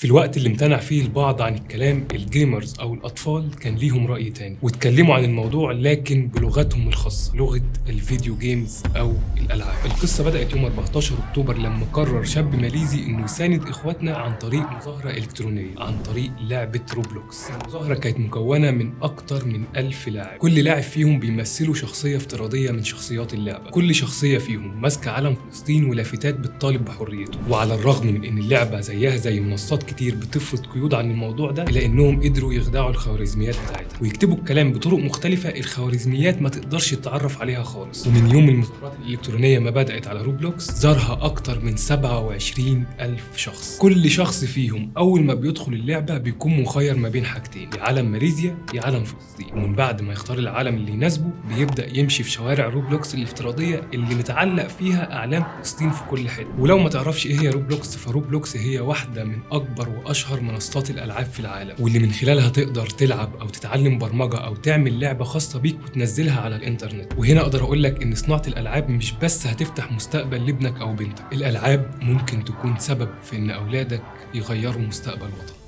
في الوقت اللي امتنع فيه البعض عن الكلام، الجيمرز أو الأطفال كان ليهم رأي تاني واتكلموا عن الموضوع لكن بلغتهم الخاصة، لغة الفيديو جيمز أو الألعاب. القصة بدأت يوم 14 أكتوبر لما قرر شاب ماليزي إنه يساند إخواتنا عن طريق مظاهرة إلكترونية، عن طريق لعبة روبلوكس. المظاهرة كانت مكونة من أكتر من 1000 لاعب، كل لاعب فيهم بيمثلوا شخصية افتراضية من شخصيات اللعبة، كل شخصية فيهم ماسكة علم فلسطين ولافتات بتطالب بحريته. وعلى الرغم من إن اللعبة زيها زي منصات كتير بتفرض قيود عن الموضوع ده، إلا إنهم قدروا يخدعوا الخوارزميات بتاعتها ويكتبوا الكلام بطرق مختلفة الخوارزميات ما تقدرش تتعرف عليها خالص. ومن يوم المظاهرات الإلكترونية ما بدأت على روبلوكس زارها أكتر من 27,000 شخص. كل شخص فيهم أول ما بيدخل اللعبة بيكون مخير ما بين حاجتين، يا عالم ماليزيا يا عالم فلسطين. ومن بعد ما يختار العالم اللي يناسبه بيبدأ يمشي في شوارع روبلوكس الافتراضية اللي متعلق فيها أعلام فلسطين في كل حتة. ولو ما تعرفش إيه هي روبلوكس، فروبلوكس هي واحدة من أكبر وأشهر منصات الألعاب في العالم، واللي من خلالها تقدر تلعب أو تتعلم برمجة أو تعمل لعبة خاصة بيك وتنزلها على الإنترنت. وهنا أقدر أقول لك إن صناعة الألعاب مش بس هتفتح مستقبل لابنك أو بنتك، الألعاب ممكن تكون سبب في إن أولادك يغيروا مستقبل وطن.